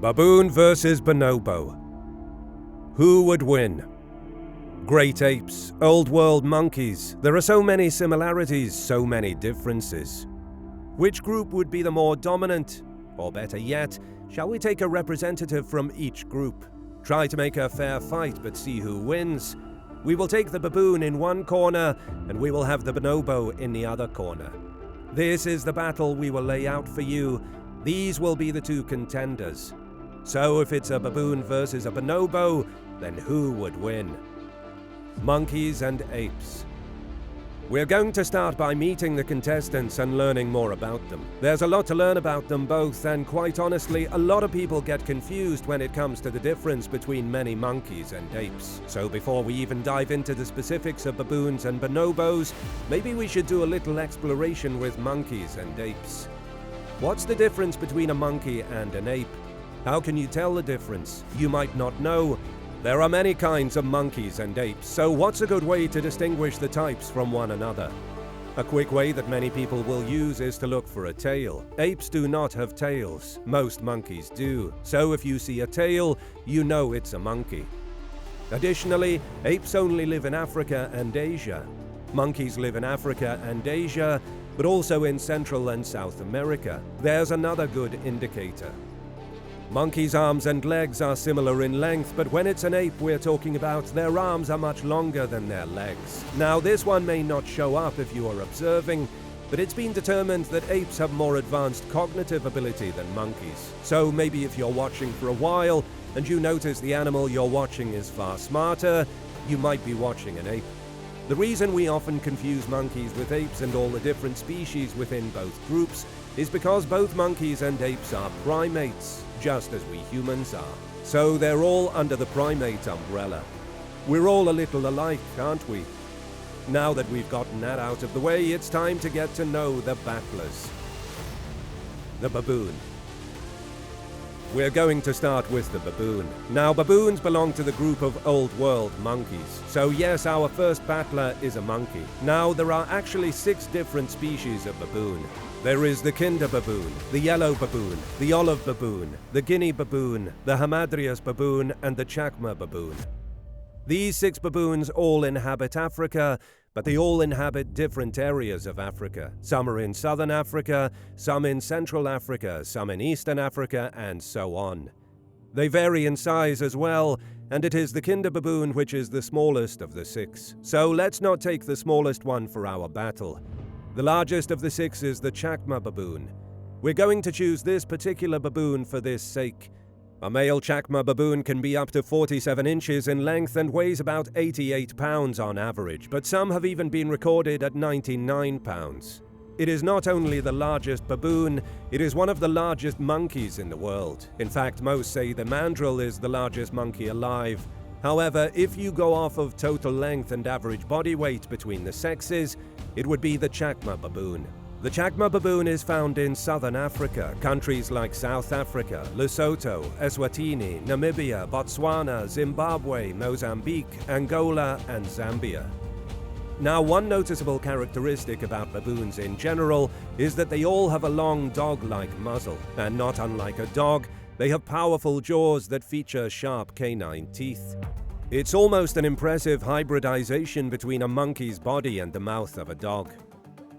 Baboon versus Bonobo. Who would win? Great apes, old world monkeys. There are so many similarities, so many differences. Which group would be the more dominant? Or better yet, shall we take a representative from each group? Try to make a fair fight, but see who wins. We will take the baboon in one corner, and we will have the bonobo in the other corner. This is the battle we will lay out for you. These will be the two contenders. So if it's a baboon versus a bonobo, then who would win? Monkeys and apes. We're going to start by meeting the contestants and learning more about them. There's a lot to learn about them both, and quite honestly, a lot of people get confused when it comes to the difference between many monkeys and apes. So before we even dive into the specifics of baboons and bonobos, maybe we should do a little exploration with monkeys and apes. What's the difference between a monkey and an ape? How can you tell the difference? You might not know. There are many kinds of monkeys and apes, so what's a good way to distinguish the types from one another? A quick way that many people will use is to look for a tail. Apes do not have tails. Most monkeys do. So if you see a tail, you know it's a monkey. Additionally, apes only live in Africa and Asia. Monkeys live in Africa and Asia, but also in Central and South America. There's another good indicator. Monkeys' arms and legs are similar in length, but when it's an ape we're talking about, their arms are much longer than their legs. Now, this one may not show up if you are observing, but it's been determined that apes have more advanced cognitive ability than monkeys. So maybe if you're watching for a while and you notice the animal you're watching is far smarter, you might be watching an ape. The reason we often confuse monkeys with apes and all the different species within both groups is because both monkeys and apes are primates, just as we humans are. So they're all under the primate umbrella. We're all a little alike, aren't we? Now that we've gotten that out of the way, it's time to get to know the battlers. The baboon. We're going to start with the baboon. Now, baboons belong to the group of Old World Monkeys. So yes, our first battler is a monkey. Now, there are actually 6 different species of baboon. There is the Kinder baboon, the yellow baboon, the olive baboon, the Guinea baboon, the Hamadryas baboon, and the Chacma baboon. These 6 baboons all inhabit Africa, but they all inhabit different areas of Africa. Some are in southern Africa, some in central Africa, some in eastern Africa, and so on. They vary in size as well, and it is the Kinder baboon which is the smallest of the 6. So let's not take the smallest one for our battle. The largest of the 6 is the Chacma baboon. We're going to choose this particular baboon for this sake. A male Chacma baboon can be up to 47 inches in length and weighs about 88 pounds on average, but some have even been recorded at 99 pounds. It is not only the largest baboon, it is one of the largest monkeys in the world. In fact, most say the mandrill is the largest monkey alive. However, if you go off of total length and average body weight between the sexes, it would be the Chacma baboon. The Chacma baboon is found in southern Africa, countries like South Africa, Lesotho, Eswatini, Namibia, Botswana, Zimbabwe, Mozambique, Angola, and Zambia. Now, one noticeable characteristic about baboons in general is that they all have a long dog-like muzzle, and not unlike a dog, they have powerful jaws that feature sharp canine teeth. It's almost an impressive hybridization between a monkey's body and the mouth of a dog.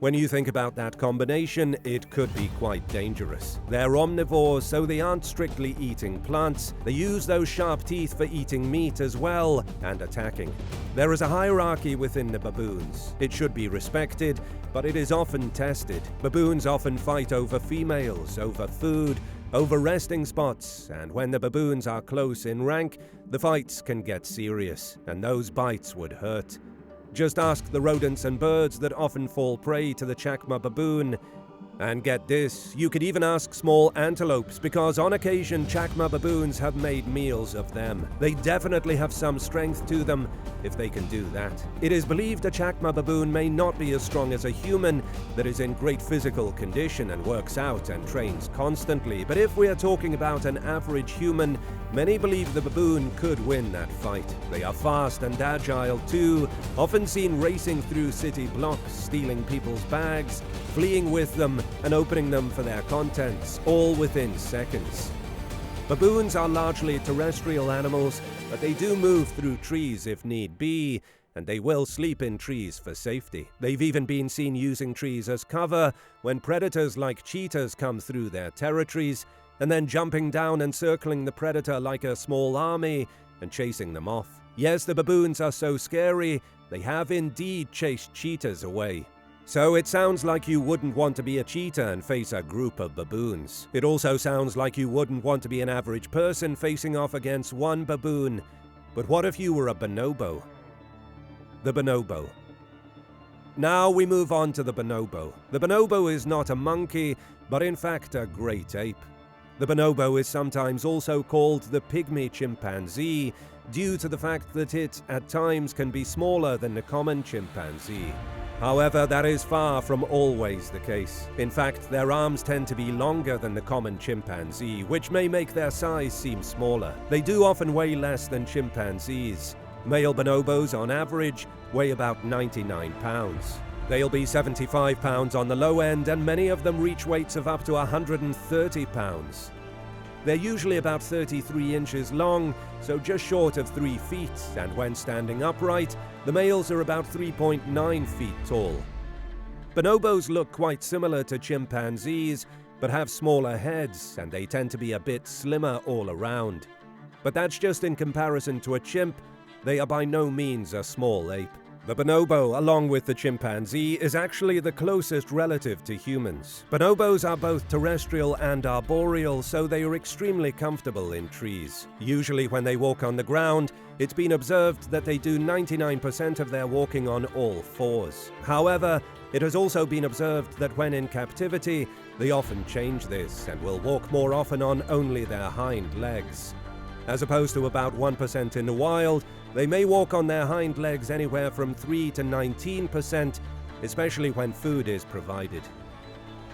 When you think about that combination, it could be quite dangerous. They're omnivores, so they aren't strictly eating plants. They use those sharp teeth for eating meat as well, and attacking. There is a hierarchy within the baboons. It should be respected, but it is often tested. Baboons often fight over females, over food, over resting spots, and when the baboons are close in rank, the fights can get serious, and those bites would hurt. Just ask the rodents and birds that often fall prey to the Chacma baboon. And get this, you could even ask small antelopes, because on occasion Chacma baboons have made meals of them. They definitely have some strength to them if they can do that. It is believed a Chacma baboon may not be as strong as a human that is in great physical condition and works out and trains constantly, but if we are talking about an average human, many believe the baboon could win that fight. They are fast and agile too, often seen racing through city blocks, stealing people's bags, fleeing with them, and opening them for their contents, all within seconds. Baboons are largely terrestrial animals, but they do move through trees if need be, and they will sleep in trees for safety. They've even been seen using trees as cover when predators like cheetahs come through their territories, and then jumping down and circling the predator like a small army and chasing them off. Yes, the baboons are so scary, they have indeed chased cheetahs away. So it sounds like you wouldn't want to be a cheetah and face a group of baboons. It also sounds like you wouldn't want to be an average person facing off against one baboon. But what if you were a bonobo? The bonobo. Now we move on to the bonobo. The bonobo is not a monkey, but in fact a great ape. The bonobo is sometimes also called the pygmy chimpanzee, due to the fact that it, at times, can be smaller than the common chimpanzee. However, that is far from always the case. In fact, their arms tend to be longer than the common chimpanzee, which may make their size seem smaller. They do often weigh less than chimpanzees. Male bonobos, on average, weigh about 99 pounds. They'll be 75 pounds on the low end, and many of them reach weights of up to 130 pounds. They're usually about 33 inches long, so just short of 3 feet, and when standing upright, the males are about 3.9 feet tall. Bonobos look quite similar to chimpanzees, but have smaller heads, and they tend to be a bit slimmer all around. But that's just in comparison to a chimp. They are by no means a small ape. The bonobo, along with the chimpanzee, is actually the closest relative to humans. Bonobos are both terrestrial and arboreal, so they are extremely comfortable in trees. Usually when they walk on the ground, it's been observed that they do 99% of their walking on all fours. However, it has also been observed that when in captivity, they often change this and will walk more often on only their hind legs. As opposed to about 1% in the wild, they may walk on their hind legs anywhere from 3 to 19%, especially when food is provided.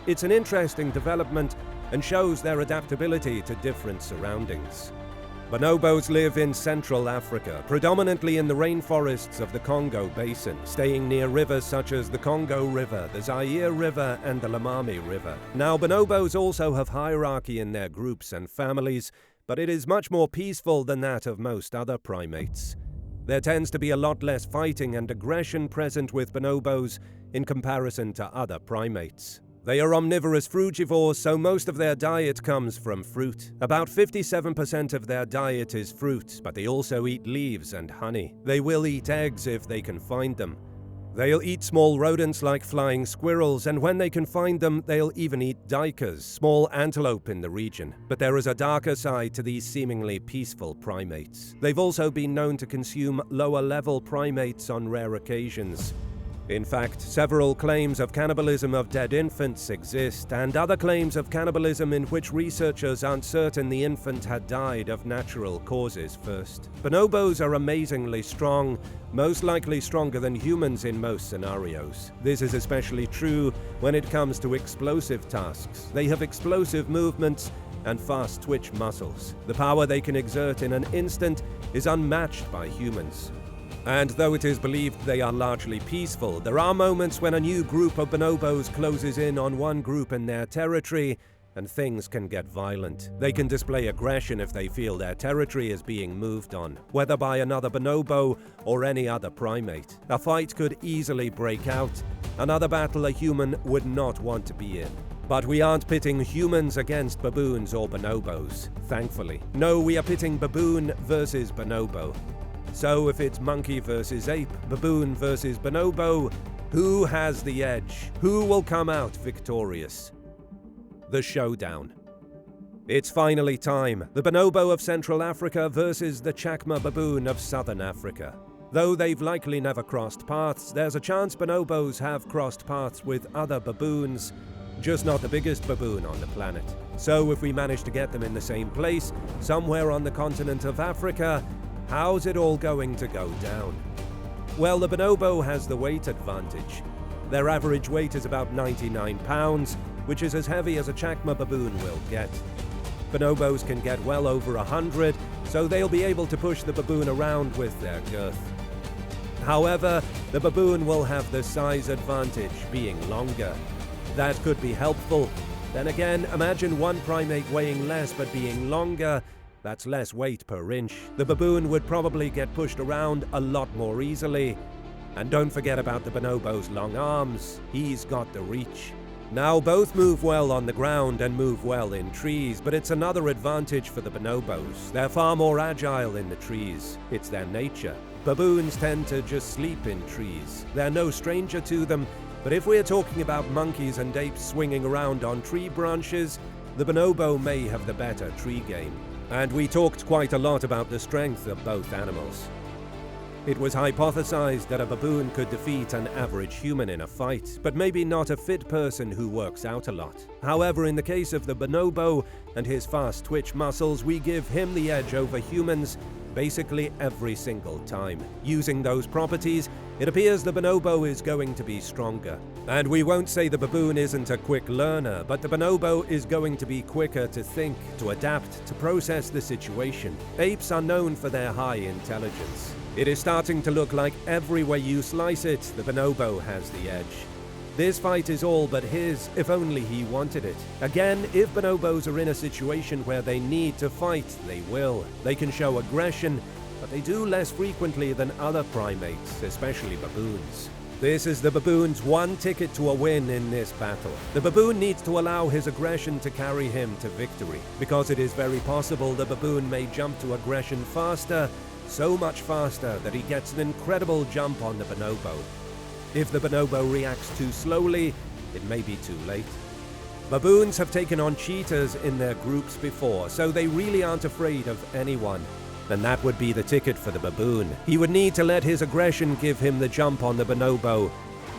It's an interesting development and shows their adaptability to different surroundings. Bonobos live in Central Africa, predominantly in the rainforests of the Congo Basin, staying near rivers such as the Congo River, the Zaire River, and the Lomami River. Now, bonobos also have hierarchy in their groups and families, but it is much more peaceful than that of most other primates. There tends to be a lot less fighting and aggression present with bonobos in comparison to other primates. They are omnivorous frugivores, so most of their diet comes from fruit. About 57% of their diet is fruit, but they also eat leaves and honey. They will eat eggs if they can find them. They'll eat small rodents like flying squirrels, and when they can find them, they'll even eat duikers, small antelope in the region. But there is a darker side to these seemingly peaceful primates. They've also been known to consume lower-level primates on rare occasions. In fact, several claims of cannibalism of dead infants exist, and other claims of cannibalism in which researchers aren't certain the infant had died of natural causes first. Bonobos are amazingly strong, most likely stronger than humans in most scenarios. This is especially true when it comes to explosive tasks. They have explosive movements and fast twitch muscles. The power they can exert in an instant is unmatched by humans. And though it is believed they are largely peaceful, there are moments when a new group of bonobos closes in on one group in their territory, and things can get violent. They can display aggression if they feel their territory is being moved on, whether by another bonobo or any other primate. A fight could easily break out, another battle a human would not want to be in. But we aren't pitting humans against baboons or bonobos, thankfully. No, we are pitting baboon versus bonobo. So if it's monkey versus ape, baboon versus bonobo, who has the edge? Who will come out victorious? The showdown. It's finally time. The bonobo of Central Africa versus the chacma baboon of Southern Africa. Though they've likely never crossed paths, there's a chance bonobos have crossed paths with other baboons, just not the biggest baboon on the planet. So if we manage to get them in the same place, somewhere on the continent of Africa, how's it all going to go down? Well, the bonobo has the weight advantage. Their average weight is about 99 pounds, which is as heavy as a chacma baboon will get. Bonobos can get well over 100, so they'll be able to push the baboon around with their girth. However, the baboon will have the size advantage, being longer. That could be helpful, Then again, imagine one primate weighing less but being longer. That's less weight per inch. The baboon would probably get pushed around a lot more easily. And don't forget about the bonobo's long arms. He's got the reach. Now, both move well on the ground and move well in trees, but it's another advantage for the bonobos. They're far more agile in the trees. It's their nature. Baboons tend to just sleep in trees. They're no stranger to them, but if we're talking about monkeys and apes swinging around on tree branches, the bonobo may have the better tree game. And we talked quite a lot about the strength of both animals. It was hypothesized that a baboon could defeat an average human in a fight, but maybe not a fit person who works out a lot. However, in the case of the bonobo and his fast twitch muscles, we give him the edge over humans basically every single time. Using those properties, it appears the bonobo is going to be stronger. And we won't say the baboon isn't a quick learner, but the bonobo is going to be quicker to think, to adapt, to process the situation. Apes are known for their high intelligence. It is starting to look like every way you slice it, the bonobo has the edge. This fight is all but his, if only he wanted it. Again, if bonobos are in a situation where they need to fight, they will. They can show aggression, but they do less frequently than other primates, especially baboons. This is the baboon's one ticket to a win in this battle. The baboon needs to allow his aggression to carry him to victory, because it is very possible the baboon may jump to aggression faster, so much faster that he gets an incredible jump on the bonobo. If the bonobo reacts too slowly, it may be too late. Baboons have taken on cheetahs in their groups before, so they really aren't afraid of anyone. And that would be the ticket for the baboon. He would need to let his aggression give him the jump on the bonobo.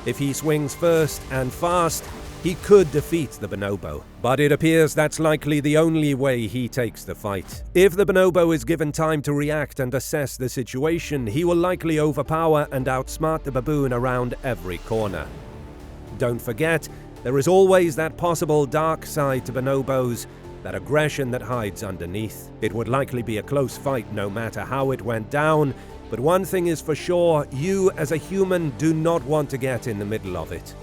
If he swings first and fast, he could defeat the bonobo. But it appears that's likely the only way he takes the fight. If the bonobo is given time to react and assess the situation, he will likely overpower and outsmart the baboon around every corner. Don't forget, there is always that possible dark side to bonobos, that aggression that hides underneath. It would likely be a close fight no matter how it went down, but one thing is for sure, you as a human do not want to get in the middle of it.